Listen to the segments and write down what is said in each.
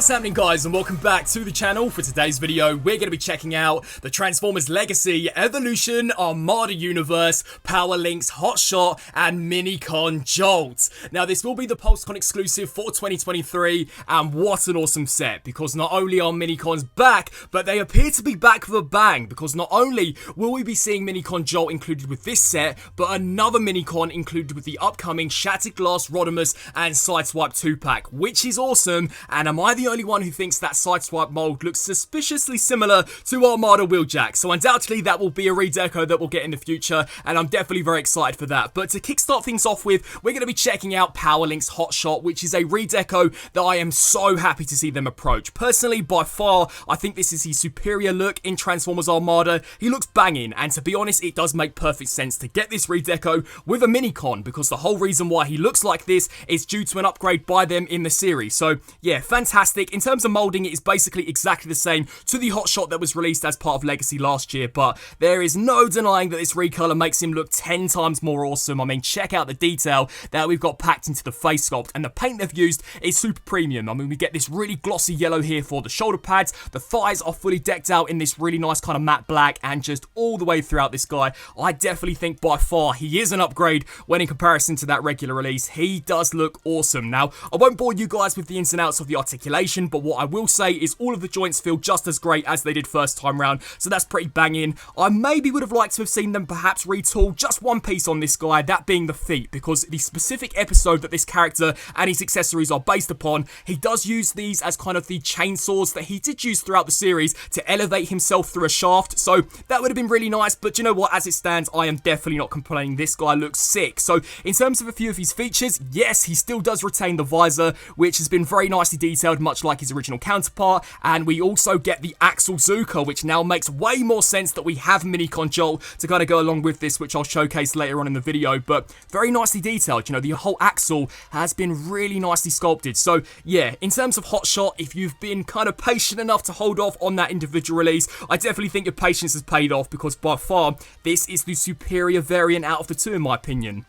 What's happening, guys, and welcome back to the channel. For today's video, we're going to be checking out the Transformers Legacy, Evolution, Armada Universe, Powerlinx Hot Shot, and Minicon Jolt. Now, this will be the PulseCon exclusive for 2023, and what an awesome set, because not only are Minicons back, but they appear to be back with a bang, because not only will we be seeing Minicon Jolt included with this set, but another Minicon included with the upcoming Shattered Glass Rodimus and Sideswipe 2-pack, which is awesome. And am I the only one who thinks that Sideswipe mold looks suspiciously similar to Armada Wheeljack? So undoubtedly that will be a redeco that we'll get in the future, and I'm definitely very excited for that. But to kickstart things off with, we're going to be checking out Powerlinx Hot Shot, which is a redeco that I am so happy to see them approach. Personally, by far, I think this is his superior look in Transformers Armada. He looks banging, and to be honest, it does make perfect sense to get this redeco with a Minicon, because the whole reason why he looks like this is due to an upgrade by them in the series. So yeah, fantastic. In terms of molding, it is basically exactly the same to the Hot Shot that was released as part of Legacy last year, but there is no denying that this recolor makes him look 10 times more awesome. I mean, check out the detail that we've got packed into the face sculpt, and the paint they've used is super premium. I mean, we get this really glossy yellow here for the shoulder pads, the thighs are fully decked out in this really nice kind of matte black, and just all the way throughout this guy, I definitely think by far he is an upgrade when in comparison to that regular release. He does look awesome. Now, I won't bore you guys with the ins and outs of the articulation, but what I will say is all of the joints feel just as great as they did first time round, so that's pretty banging. I maybe would have liked to have seen them perhaps retool just one piece on this guy, that being the feet, because the specific episode that this character and his accessories are based upon, he does use these as kind of the chainsaws that he did use throughout the series to elevate himself through a shaft, so that would have been really nice. But you know what, as it stands, I am definitely not complaining. This guy looks sick. So in terms of a few of his features, yes, he still does retain the visor, which has been very nicely detailed, much like his original counterpart, and we also get the Axle Zuka, which now makes way more sense that we have Minicon Jolt to kind of go along with this, which I'll showcase later on in the video. But very nicely detailed, you know, the whole axle has been really nicely sculpted. So yeah, in terms of Hot Shot, if you've been kind of patient enough to hold off on that individual release, I definitely think your patience has paid off, because by far this is the superior variant out of the two in my opinion.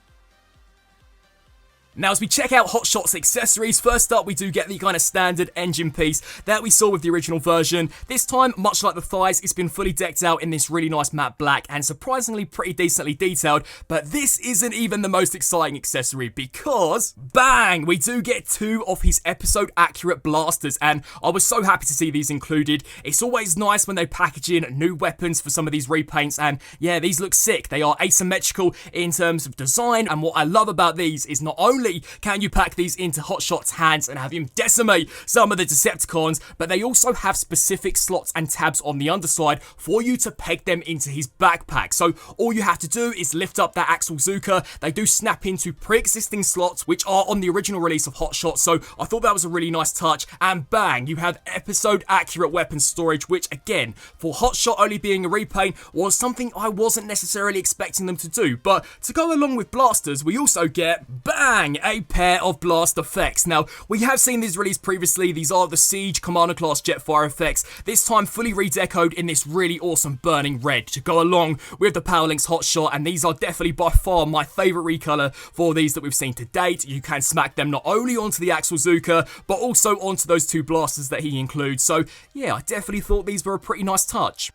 Now, as we check out Hot Shot's accessories, first up we do get the kind of standard engine piece that we saw with the original version. This time, much like the thighs, it's been fully decked out in this really nice matte black and surprisingly pretty decently detailed. But this isn't even the most exciting accessory, because bang, we do get two of his episode accurate blasters, and I was so happy to see these included. It's always nice when they package in new weapons for some of these repaints, and yeah, these look sick. They are asymmetrical in terms of design, and what I love about these is not only can you pack these into Hot Shot's hands and have him decimate some of the Decepticons, but they also have specific slots and tabs on the underside for you to peg them into his backpack. So all you have to do is lift up that Axle Zuka. They do snap into pre-existing slots, which are on the original release of Hot Shot, so I thought that was a really nice touch. And bang, you have episode accurate weapon storage, which again, for Hot Shot only being a repaint, was something I wasn't necessarily expecting them to do. But to go along with blasters, we also get bang, a pair of blast effects. Now, we have seen these released previously. These are the Siege Commander class Jetfire effects, this time fully redecoed in this really awesome burning red to go along with the Powerlinx Hot Shot, and these are definitely by far my favourite recolor for these that we've seen to date. You can smack them not only onto the Axle Zuka, but also onto those two blasters that he includes. So yeah, I definitely thought these were a pretty nice touch.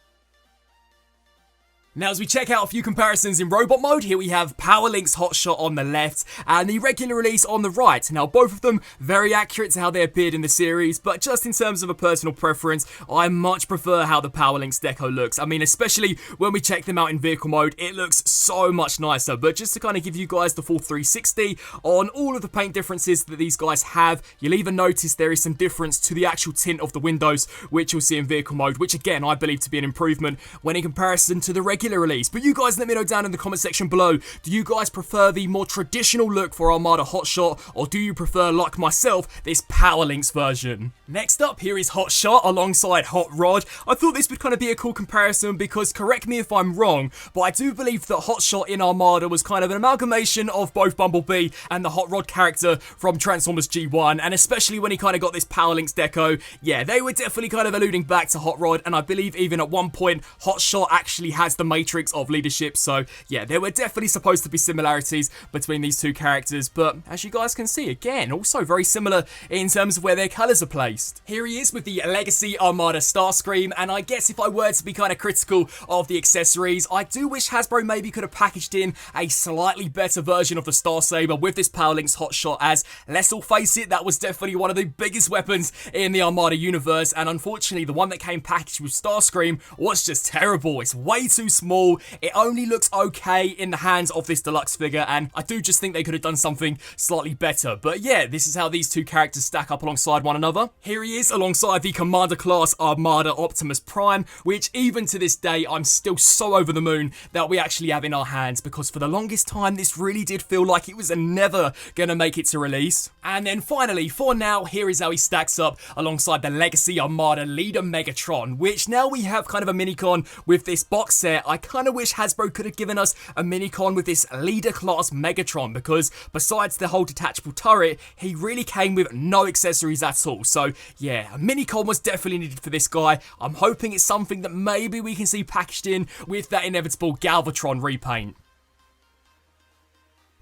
Now, as we check out a few comparisons in robot mode, here we have Powerlinx Hot Shot on the left and the regular release on the right. Now, both of them very accurate to how they appeared in the series, but just in terms of a personal preference, I much prefer how the Powerlinx deco looks. I mean, especially when we check them out in vehicle mode, it looks so much nicer. But just to kind of give you guys the full 360 on all of the paint differences that these guys have, you'll even notice there is some difference to the actual tint of the windows, which you'll see in vehicle mode, which again, I believe to be an improvement when in comparison to the regular release. But you guys let me know down in the comment section below, do you guys prefer the more traditional look for Armada Hot Shot, or do you prefer, like myself, this Powerlinx version? Next up, here is Hot Shot alongside Hot Rod. I thought this would kind of be a cool comparison because, correct me if I'm wrong, but I do believe that Hot Shot in Armada was kind of an amalgamation of both Bumblebee and the Hot Rod character from Transformers G1, and especially when he kind of got this Powerlinx deco, yeah, they were definitely kind of alluding back to Hot Rod, and I believe even at one point, Hot Shot actually has the matrix of leadership. So yeah, there were definitely supposed to be similarities between these two characters, but as you guys can see, again, also very similar in terms of where their colours are placed. Here he is with the Legacy Armada Starscream, and I guess if I were to be kind of critical of the accessories, I do wish Hasbro maybe could have packaged in a slightly better version of the Starsaber with this Powerlinx Hot Shot, as let's all face it, that was definitely one of the biggest weapons in the Armada universe, and unfortunately the one that came packaged with Starscream was just terrible. It's way too small, it only looks okay in the hands of this deluxe figure, and I do just think they could have done something slightly better. But yeah, this is how these two characters stack up alongside one another. Here he is alongside the Commander class Armada Optimus Prime, which even to this day I'm still so over the moon that we actually have in our hands, because for the longest time this really did feel like it was never gonna make it to release. And then finally, for now, here is how he stacks up alongside the Legacy Armada Leader Megatron, which now we have kind of a Minicon with this box set. I kind of wish Hasbro could have given us a Minicon with this Leader class Megatron, because besides the whole detachable turret, he really came with no accessories at all. So yeah, a Minicon was definitely needed for this guy. I'm hoping it's something that maybe we can see packaged in with that inevitable Galvatron repaint.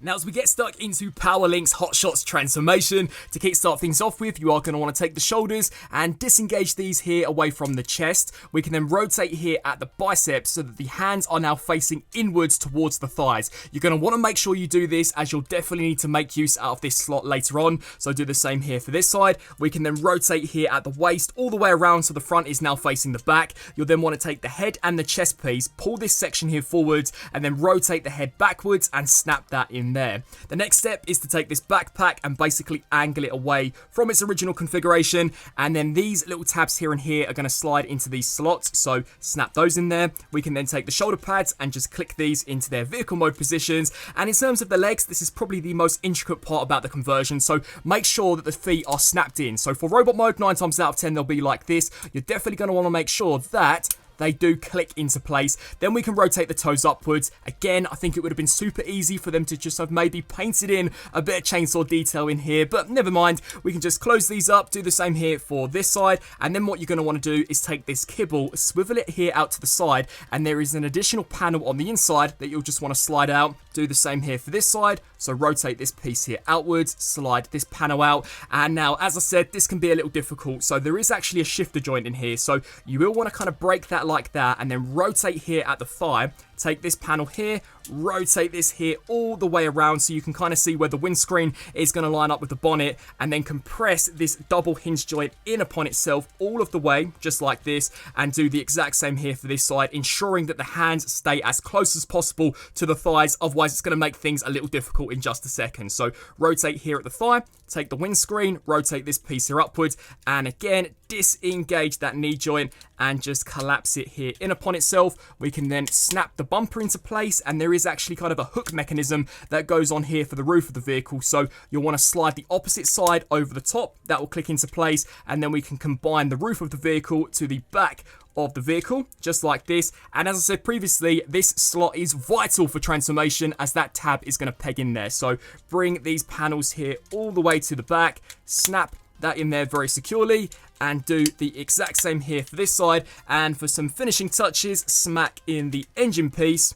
Now, as we get stuck into Powerlinx Hot Shot's transformation, to kickstart things off with, you are going to want to take the shoulders and disengage these here away from the chest. We can then rotate here at the biceps so that the hands are now facing inwards towards the thighs. You're going to want to make sure you do this, as you'll definitely need to make use out of this slot later on. So do the same here for this side. We can then rotate here at the waist all the way around so the front is now facing the back. You'll then want to take the head and the chest piece, pull this section here forwards, and then rotate the head backwards and snap that in there. The next step is to take this backpack and basically angle it away from its original configuration, and then these little tabs here and here are going to slide into these slots, so snap those in there. We can then take the shoulder pads and just click these into their vehicle mode positions, and in terms of the legs, this is probably the most intricate part about the conversion, so make sure that the feet are snapped in. So for robot mode, 9 times out of 10 they'll be like this. You're definitely going to want to make sure that they do click into place. Then we can rotate the toes upwards. Again, I think it would have been super easy for them to just have maybe painted in a bit of chainsaw detail in here, but never mind. We can just close these up, do the same here for this side, and then what you're going to want to do is take this kibble, swivel it here out to the side, and there is an additional panel on the inside that you'll just want to slide out. Do the same here for this side, so rotate this piece here outwards, slide this panel out, and now, as I said, this can be a little difficult, so there is actually a shifter joint in here, so you will want to kind of break that like that, and then rotate here at the thigh. Take this panel here, rotate this here all the way around so you can kind of see where the windscreen is going to line up with the bonnet, and then compress this double hinge joint in upon itself all of the way, just like this, and do the exact same here for this side, ensuring that the hands stay as close as possible to the thighs, otherwise it's going to make things a little difficult in just a second. So rotate here at the thigh, take the windscreen, rotate this piece here upwards, and again, disengage that knee joint and just collapse it here in upon itself. We can then snap the bumper into place, and there is actually kind of a hook mechanism that goes on here for the roof of the vehicle, so you'll want to slide the opposite side over the top. That will click into place, and then we can combine the roof of the vehicle to the back of the vehicle, just like this. And as I said previously, this slot is vital for transformation, as that tab is going to peg in there. So bring these panels here all the way to the back, snap that in there very securely, and do the exact same here for this side, and for some finishing touches, smack in the engine piece.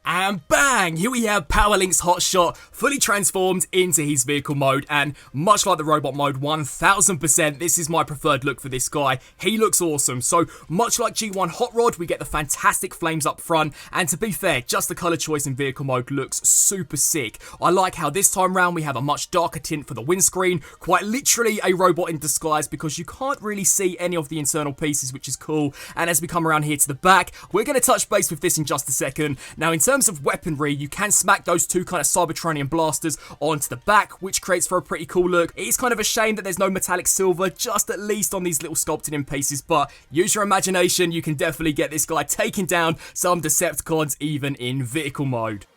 And bang! Here we have Powerlinx Hot Shot fully transformed into his vehicle mode, and much like the robot mode, 1000%, this is my preferred look for this guy. He looks awesome. So much like G1 Hot Rod, we get the fantastic flames up front, and to be fair, just the colour choice in vehicle mode looks super sick. I like how this time round we have a much darker tint for the windscreen, quite literally a robot in disguise, because you can't really see any of the internal pieces, which is cool. And as we come around here to the back, we're going to touch base with this in just a second. Now, in terms of weaponry, you can smack those two kind of Cybertronian blasters onto the back, which creates for a pretty cool look. It is kind of a shame that there's no metallic silver, just at least on these little sculpted in pieces, but use your imagination, you can definitely get this guy taking down some Decepticons even in vehicle mode.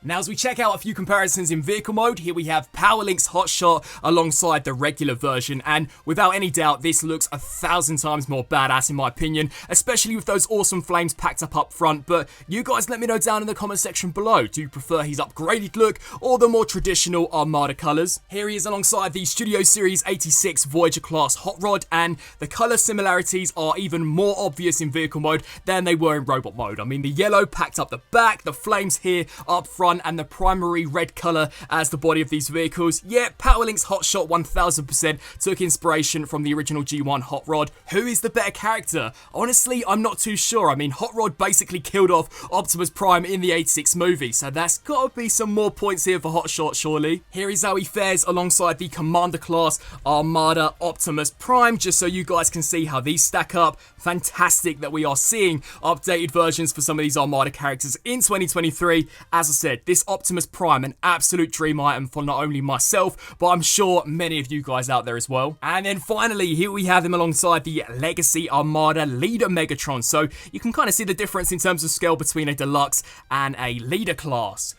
Now, as we check out a few comparisons in vehicle mode, here we have Powerlinx Hot Shot alongside the regular version, and without any doubt, this looks 1,000 times more badass in my opinion, especially with those awesome flames packed up front. But you guys let me know down in the comment section below, do you prefer his upgraded look or the more traditional Armada colours? Here he is alongside the Studio Series 86 Voyager class hot rod, and the colour similarities are even more obvious in vehicle mode than they were in robot mode. I mean, the yellow packed up the back, the flames here up front, and the primary red colour as the body of these vehicles. Yeah, Powerlinx Hot Shot 1000% took inspiration from the original G1 Hot Rod. Who is the better character? Honestly, I'm not too sure. I mean, Hot Rod basically killed off Optimus Prime in the 86 movie, so that's got to be some more points here for Hot Shot, surely. Here is how he fares alongside the Commander class Armada Optimus Prime, just so you guys can see how these stack up. Fantastic that we are seeing updated versions for some of these Armada characters in 2023. As I said, this Optimus Prime, an absolute dream item for not only myself, but I'm sure many of you guys out there as well. And then finally, here we have him alongside the Legacy Armada Leader Megatron. So you can kind of see the difference in terms of scale between a deluxe and a leader class.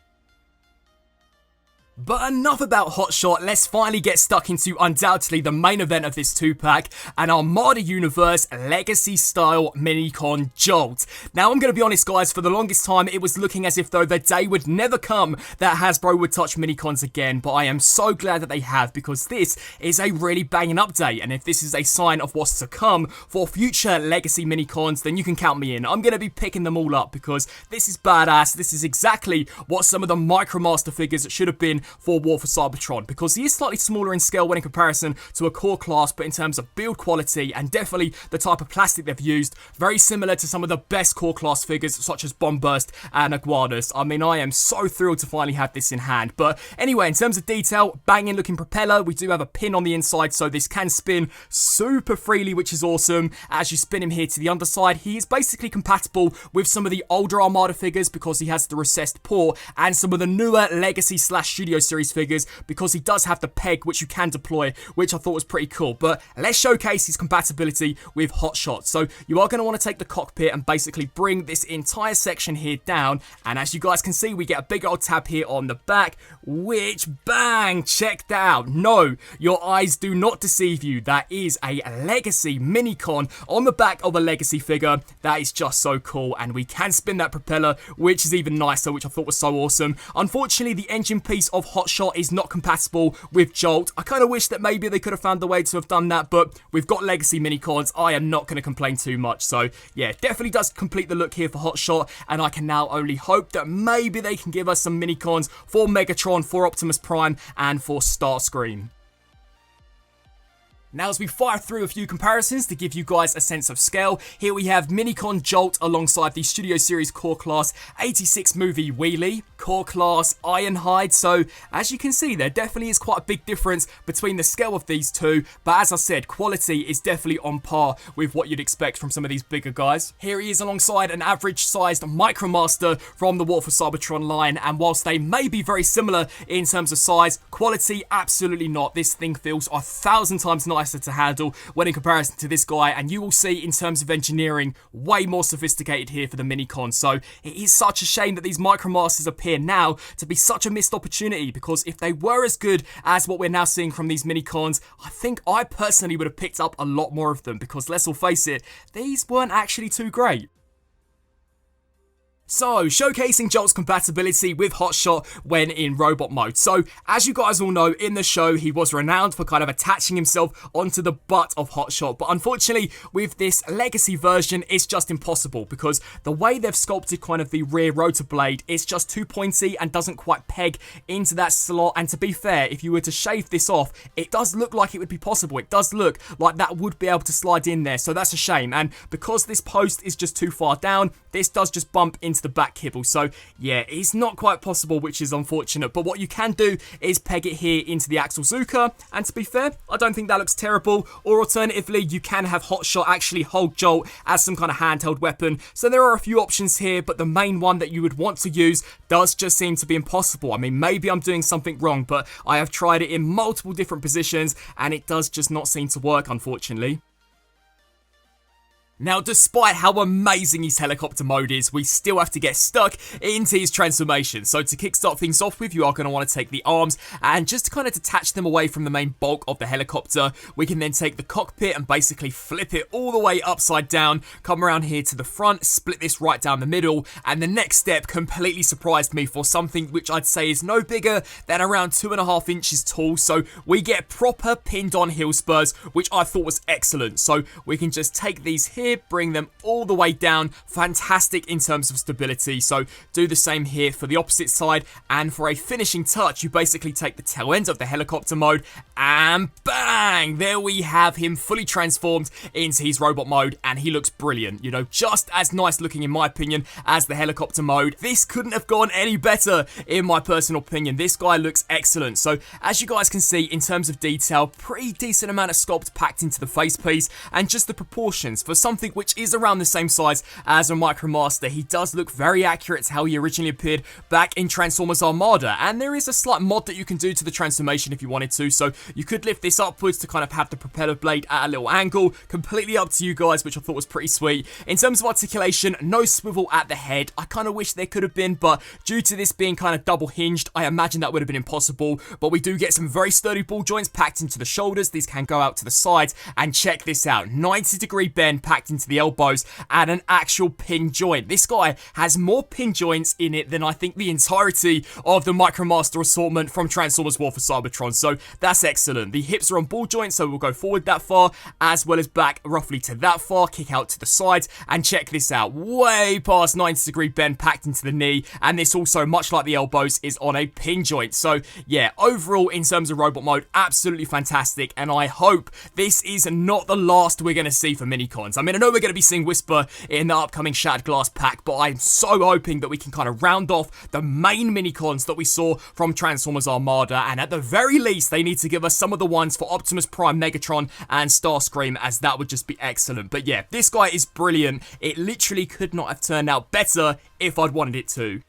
But enough about Hot Shot, let's finally get stuck into undoubtedly the main event of this 2-pack, an Armada Universe Legacy style Minicon Jolt. Now I'm going to be honest guys, for the longest time it was looking as if though the day would never come that Hasbro would touch Minicons again, but I am so glad that they have, because this is a really banging update, and if this is a sign of what's to come for future Legacy Minicons, then you can count me in. I'm going to be picking them all up because this is badass. This is exactly what some of the Micromaster figures should have been for War for Cybertron, because he is slightly smaller in scale when in comparison to a core class, but in terms of build quality and definitely the type of plastic they've used, very similar to some of the best core class figures such as Bombburst and Iguanus. I mean, I am so thrilled to finally have this in hand. But anyway, in terms of detail, banging looking propeller, we do have a pin on the inside, so this can spin super freely, which is awesome. As you spin him here to the underside, he is basically compatible with some of the older Armada figures because he has the recessed paw, and some of the newer Legacy / Studio Series figures because he does have the peg which you can deploy, which I thought was pretty cool. But let's showcase his compatibility with Hot Shot. So you are going to want to take the cockpit and basically bring this entire section here down, and as you guys can see, we get a big old tab here on the back, which, bang, check that out. No, your eyes do not deceive you. That is a Legacy Minicon on the back of a Legacy figure. That is just so cool, and we can spin that propeller, which is even nicer, which I thought was so awesome. Unfortunately, the engine piece of Hot Shot is not compatible with Jolt. I kind of wish that maybe they could have found a way to have done that, but we've got Legacy Minicons. I am not going to complain too much. So yeah, definitely does complete the look here for Hot Shot, and I can now only hope that maybe they can give us some Minicons for Megatron, for Optimus Prime, and for Starscream. Now, as we fire through a few comparisons to give you guys a sense of scale, here we have Minicon Jolt alongside the Studio Series Core Class 86 movie Wheelie, Core Class Ironhide. So, as you can see, there definitely is quite a big difference between the scale of these two, but as I said, quality is definitely on par with what you'd expect from some of these bigger guys. Here he is alongside an average-sized Micromaster from the War for Cybertron line, and whilst they may be very similar in terms of size, quality, absolutely not. This thing feels 1,000 times nicer to handle when in comparison to this guy, and you will see in terms of engineering, way more sophisticated here for the Minicon. So it is such a shame that these Micromasters appear now to be such a missed opportunity, because if they were as good as what we're now seeing from these Minicons, I think I personally would have picked up a lot more of them, because let's all face it, these weren't actually too great. So, showcasing Jolt's compatibility with Hot Shot when in robot mode. So, as you guys all know, in the show, he was renowned for kind of attaching himself onto the butt of Hot Shot. But unfortunately, with this Legacy version, it's just impossible, because the way they've sculpted kind of the rear rotor blade, it's just too pointy and doesn't quite peg into that slot. And to be fair, if you were to shave this off, it does look like it would be possible. It does look like that would be able to slide in there. So that's a shame. And because this post is just too far down, this does just bump into the back kibble. So yeah, it's not quite possible, which is unfortunate. But what you can do is peg it here into the Axle Zuka, and to be fair, I don't think that looks terrible. Or alternatively, you can have Hot Shot actually hold Jolt as some kind of handheld weapon. So there are a few options here, but the main one that you would want to use does just seem to be impossible. I mean, maybe I'm doing something wrong, but I have tried it in multiple different positions and it does just not seem to work, unfortunately. Now, despite how amazing his helicopter mode is, we still have to get stuck into his transformation. So to kickstart things off with, you are going to want to take the arms and just kind of detach them away from the main bulk of the helicopter. We can then take the cockpit and basically flip it all the way upside down, come around here to the front, split this right down the middle, and the next step completely surprised me for something which I'd say is no bigger than around 2.5 inches tall. So we get proper pinned on heel spurs, which I thought was excellent. So we can just take these here, bring them all the way down. Fantastic in terms of stability. So do the same here for the opposite side, and for a finishing touch, you basically take the tail end of the helicopter mode and bang, there we have him fully transformed into his robot mode, and he looks brilliant. You know, just as nice looking in my opinion as the helicopter mode. This couldn't have gone any better in my personal opinion. This guy looks excellent. So as you guys can see, in terms of detail, pretty decent amount of sculpt packed into the face piece, and just the proportions for something which is around the same size as a MicroMaster. He does look very accurate to how he originally appeared back in Transformers Armada, and there is a slight mod that you can do to the transformation if you wanted to. So you could lift this upwards to kind of have the propeller blade at a little angle. Completely up to you guys, which I thought was pretty sweet. In terms of articulation, no swivel at the head. I kind of wish there could have been, but due to this being kind of double hinged, I imagine that would have been impossible. But we do get some very sturdy ball joints packed into the shoulders. These can go out to the sides, and check this out, 90-degree bend packed into the elbows and an actual pin joint. This guy has more pin joints in it than I think the entirety of the MicroMaster assortment from Transformers War for Cybertron. So that's excellent. The hips are on ball joints, so we'll go forward that far as well as back roughly to that far, kick out to the sides, and check this out, way past 90-degree bend packed into the knee, and this also, much like the elbows, is on a pin joint. So yeah, overall in terms of robot mode, absolutely fantastic, and I hope this is not the last we're going to see for Minicons. I mean, I know we're going to be seeing Whisper in the upcoming Shattered Glass pack, but I'm so hoping that we can kind of round off the main Minicons that we saw from Transformers Armada, and at the very least, they need to give us some of the ones for Optimus Prime, Megatron, and Starscream, as that would just be excellent. But yeah, this guy is brilliant. It literally could not have turned out better if I'd wanted it to.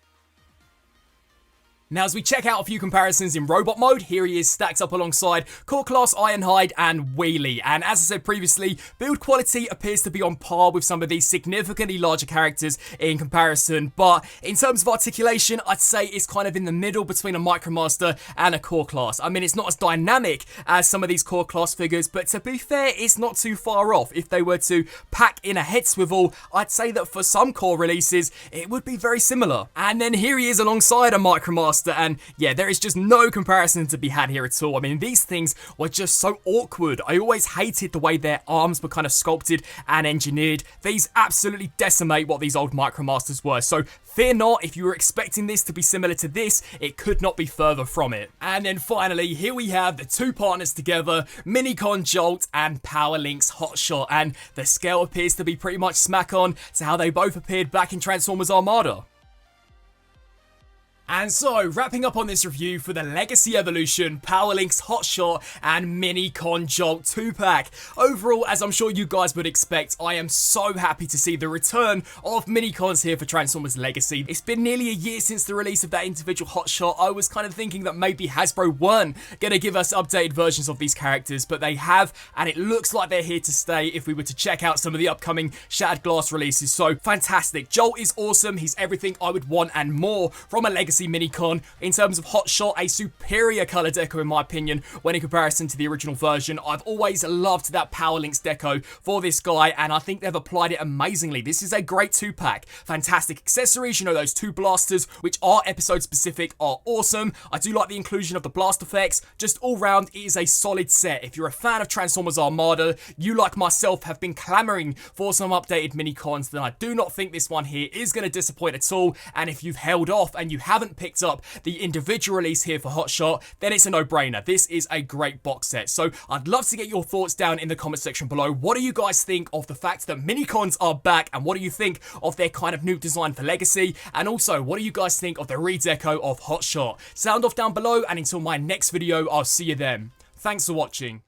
Now, as we check out a few comparisons in robot mode, here he is stacked up alongside Core Class Ironhide and Wheelie. And as I said previously, build quality appears to be on par with some of these significantly larger characters in comparison. But in terms of articulation, I'd say it's kind of in the middle between a MicroMaster and a Core Class. I mean, it's not as dynamic as some of these Core Class figures, but to be fair, it's not too far off. If they were to pack in a head swivel, I'd say that for some Core releases, it would be very similar. And then here he is alongside a MicroMaster, and yeah, there is just no comparison to be had here at all. I mean, these things were just so awkward. I always hated the way their arms were kind of sculpted and engineered. These absolutely decimate what these old MicroMasters were. So fear not, if you were expecting this to be similar to this, it could not be further from it. And then finally, here we have the two partners together, MINICON Jolt and Powerlinx Hot Shot, and the scale appears to be pretty much smack on to how they both appeared back in Transformers Armada. And so, wrapping up on this review for the Legacy Evolution, Powerlinx Hot Shot, and MINICON Jolt 2-pack. Overall, as I'm sure you guys would expect, I am so happy to see the return of Minicons here for Transformers Legacy. It's been nearly a year since the release of that individual Hot Shot. I was kind of thinking that maybe Hasbro weren't going to give us updated versions of these characters, but they have, and it looks like they're here to stay if we were to check out some of the upcoming Shattered Glass releases. So, fantastic. Jolt is awesome. He's everything I would want and more from a Legacy Minicon. In terms of Hot Shot, a superior color deco in my opinion when in comparison to the original version. I've always loved that Powerlinx deco for this guy, and I think they've applied it amazingly. This is a great 2-pack. Fantastic accessories, you know, those two blasters, which are episode specific, are awesome. I do like the inclusion of the blast effects. Just all round, it is a solid set. If you're a fan of Transformers Armada, you like myself have been clamoring for some updated Minicons, then I do not think this one here is going to disappoint at all. And if you've held off and you haven't picked up the individual release here for Hot Shot, then it's a no-brainer. This is a great box set. So I'd love to get your thoughts down in the comment section below. What do you guys think of the fact that Minicons are back, and what do you think of their kind of new design for Legacy? And also, what do you guys think of the redeco of Hot Shot? Sound off down below, and until my next video, I'll see you then. Thanks for watching.